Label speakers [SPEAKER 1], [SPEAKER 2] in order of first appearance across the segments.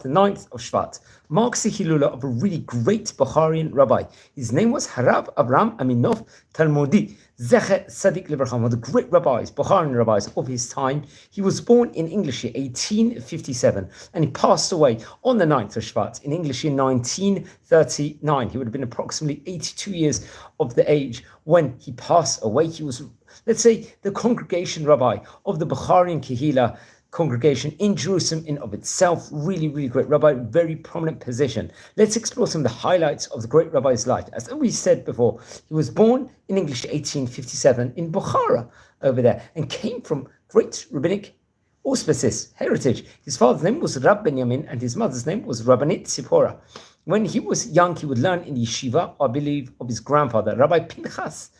[SPEAKER 1] The 9th of Shvat marks the Hilula of a really great Bukharian rabbi. His name was Avraham Aminov Talmudi, Zecher Tzaddik Libracha, one of the great rabbis, Bukharian rabbis of his time. He was born in English year 1857 and he passed away on the 9th of Shvat in English year 1939. He would have been approximately 82 years of the age when he passed away. He was, let's say, the congregation rabbi of the Bukharian Kahila congregation in Jerusalem in of itself. Really, really great rabbi, very prominent position. Let's explore some of the highlights of the great rabbi's life. As we said before, he was born in English 1857 in Bukhara over there and came from great rabbinic auspices, heritage. His father's name was Rab Benjamin and his mother's name was Rabbanit Tzipora. When he was young, he would learn in the yeshiva, I believe, of his grandfather, Rabbi Pinchas.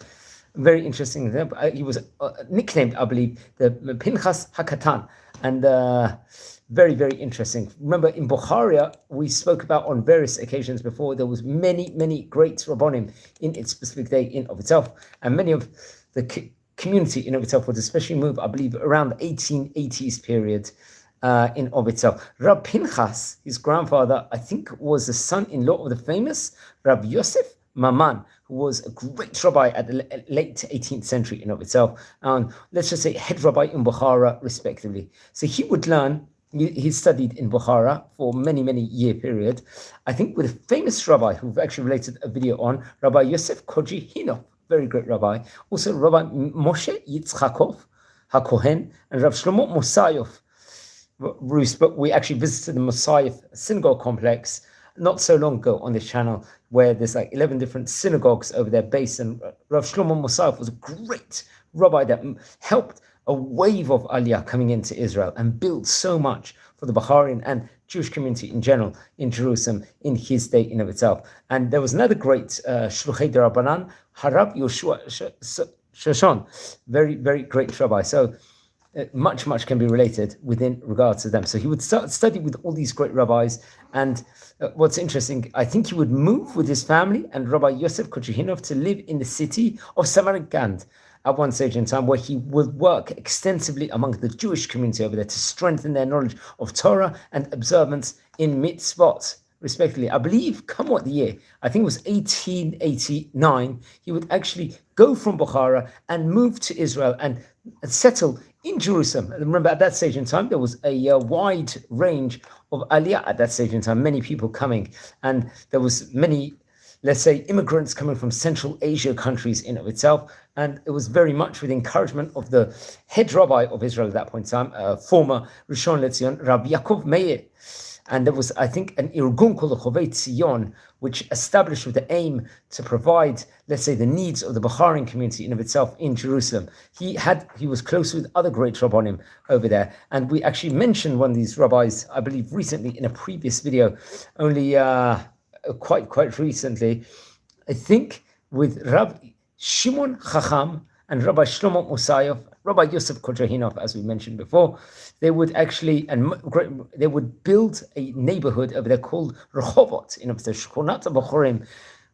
[SPEAKER 1] Very interesting. He was nicknamed, I believe, the Pinchas HaKatan. And very, very interesting. Remember, in Bukhara, we spoke about on various occasions before, there was many, many great Rabbonim in its specific day in of itself. And many of the community in of itself would especially move, I believe, around the 1880s period in of itself. Rab Pinchas, his grandfather, I think was the son-in-law of the famous Rab Yosef Maman, who was a great rabbi at the late 18th century in of itself, and let's just say head rabbi in Bukhara, respectively. So he would learn, he studied in Bukhara for many, many year period, I think with a famous rabbi who've actually related a video on, Rabbi Yosef Koji Hino, very great rabbi, also Rabbi Moshe Yitzchakov HaKohen, and Rav Shlomo Mosayov. We actually visited the Mosayov synagogue complex not so long ago on this channel, where there's like 11 different synagogues over there based, and Rav Shlomo Mosayov was a great rabbi that helped a wave of Aliyah coming into Israel and built so much for the Bukharian and Jewish community in general in Jerusalem in his day in of itself. And there was another great Shluchei Darabanan, Harab Yoshua Shoshon, very, very great rabbi. So much can be related within regards to them. So he would start study with all these great rabbis. And what's interesting, I think he would move with his family and Rabbi Yosef Kochuhinov to live in the city of Samarkand at one stage in time, where he would work extensively among the Jewish community over there to strengthen their knowledge of Torah and observance in mitzvot, respectively. I believe, come what the year, I think it was 1889, he would actually go from Bukhara and move to Israel and settle in Jerusalem. And remember, at that stage in time, there was a wide range of Aliyah at that stage in time, many people coming, and there was many, let's say, immigrants coming from Central Asia countries in of itself, and it was very much with encouragement of the head rabbi of Israel at that point in time, former Rishon LeZion, Rabbi Yaakov Meir. And there was, I think, an Irgun called the Chovei Tzion, which established with the aim to provide, let's say, the needs of the Bukharian community in of itself in Jerusalem. He was close with other great rabbonim over there. And we actually mentioned one of these rabbis, I believe, recently in a previous video, only quite recently, I think, with Rabbi Shimon Chacham and Rabbi Shlomo Mosayov, Rabbi Yosef Kochuhinov, as we mentioned before. They would actually, they would build a neighborhood over there called Rehovot, in of the Shchonat Bukharim,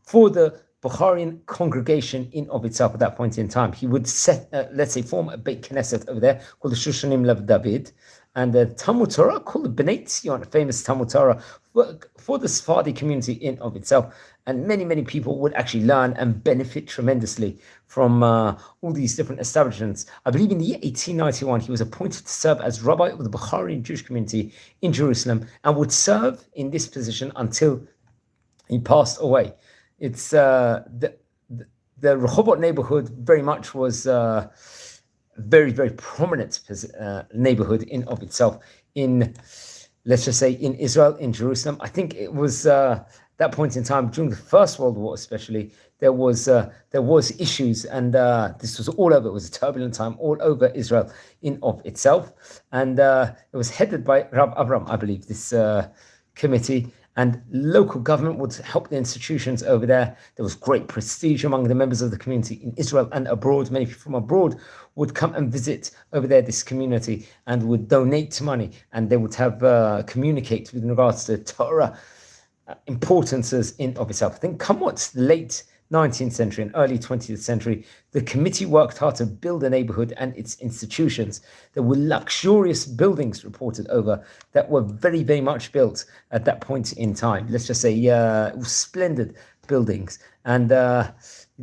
[SPEAKER 1] for the Bukharian congregation in of itself at that point in time. He would set, let's say, form a Beit Knesset over there called the Shushanim Lev David, and the Talmud Torah called the Bnei Tzion, a famous Talmud Torah for the Sephardi community in of itself. And many people would actually learn and benefit tremendously from all these different establishments. I believe in the year 1891, he was appointed to serve as rabbi of the Bukharian Jewish community in Jerusalem and would serve in this position until he passed away. It's the Rehovot neighborhood very much was very prominent neighborhood in of itself in, let's just say, in Israel, in Jerusalem. I think it was that point in time during the First World War, especially, there was issues, and this was all over. It was a turbulent time all over Israel in of itself, and it was headed by Rab Avraham, I believe, this committee. And local government would help the institutions over there. There was great prestige among the members of the community in Israel and abroad. Many people from abroad would come and visit over there this community and would donate money, and they would have communicate with regards to Torah importances in of itself. I think come what's late 19th century and early 20th century, the committee worked hard to build the neighborhood and its institutions. There were luxurious buildings reported over that were very, very much built at that point in time. Let's just say, it was splendid buildings. And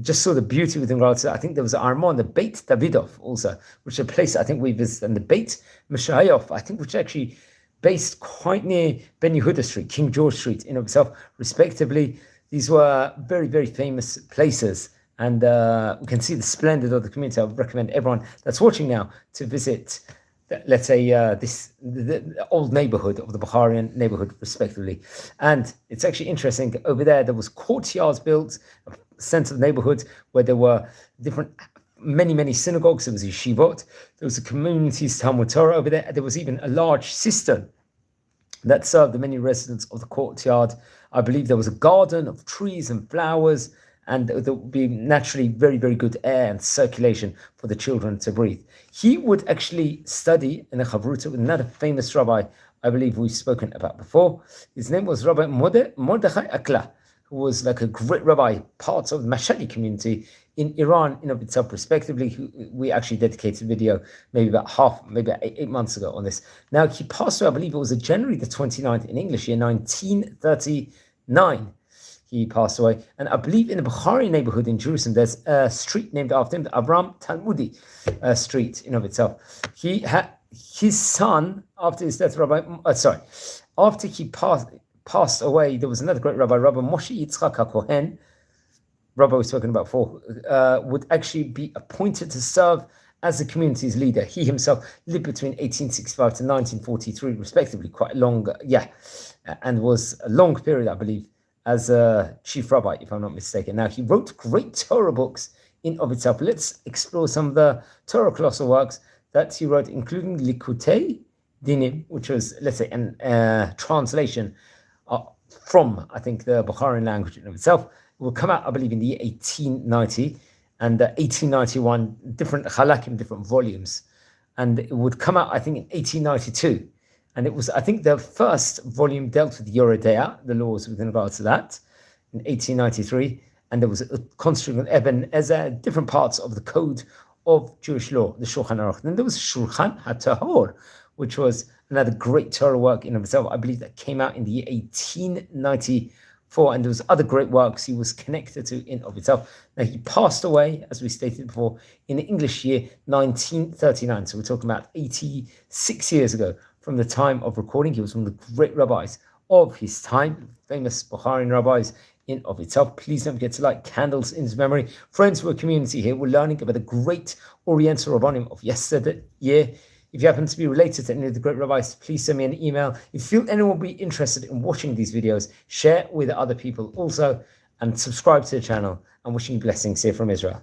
[SPEAKER 1] just saw the beauty with regards to, I think there was Armon, the Beit Davidov also, which is a place I think we visited, and the Beit Meshayov, I think, which actually based quite near Ben Yehuda Street, King George Street in of itself, respectively. These were very, very famous places. And we can see the splendor of the community. I would recommend everyone that's watching now to visit, let's say, the old neighborhood of the Bukharian neighborhood, respectively. And it's actually interesting. Over there was courtyards built, a center of the neighborhood where there were many synagogues. There was yeshivot. There was a community's Talmud Torah over there. There was even a large cistern that served the many residents of the courtyard. I believe there was a garden of trees and flowers, and there would be naturally very, very good air and circulation for the children to breathe. He would actually study in a chavruta with another famous rabbi, I believe we've spoken about before. His name was Rabbi Mordechai Akla, who was like a great rabbi, part of the Mashali community in Iran, in of itself, respectively. We actually dedicated a video maybe 8 months ago on this. Now, he passed away, I believe it was January the 29th in English year, 1939. He passed away. And I believe in the Bukhari neighborhood in Jerusalem, there's a street named after him, the Avraham Talmudi street in of itself. He had his son, after his death, after he passed away, there was another great rabbi, Rabbi Moshe Yitzchak HaKohen, Rabbi we've spoken about before, would actually be appointed to serve as the community's leader. He himself lived between 1865 to 1943, respectively, quite long, and was a long period, I believe, as a chief rabbi, if I'm not mistaken. Now, he wrote great Torah books in of itself. Let's explore some of the Torah colossal works that he wrote, including Likutei Dinim, which was, let's say, a translation from, I think, the Bukharian language in of itself. It will come out, I believe, in the year 1890, and 1891, different halakim, different volumes. And it would come out, I think, in 1892. And it was, I think, the first volume dealt with Yoredea, the laws with regards to that, in 1893. And there was a construction of Eben Ezer, different parts of the code of Jewish law, the Shulchan Aruch. Then there was Shulchan HaTahor, which was another great Torah work in of itself. I believe that came out in the year 1894. And there was other great works he was connected to in of itself. Now, he passed away, as we stated before, in the English year 1939. So we're talking about 86 years ago from the time of recording. He was one of the great rabbis of his time, famous Bukharian rabbis in of itself. Please don't forget to light candles in his memory. Friends, we're a community here. We're learning about the great Oriental Rabbanim of yesterday year. If you happen to be related to any of the great rabbis, please send me an email. If you feel anyone will be interested in watching these videos, share with other people also, and subscribe to the channel. I'm wishing you blessings here from Israel.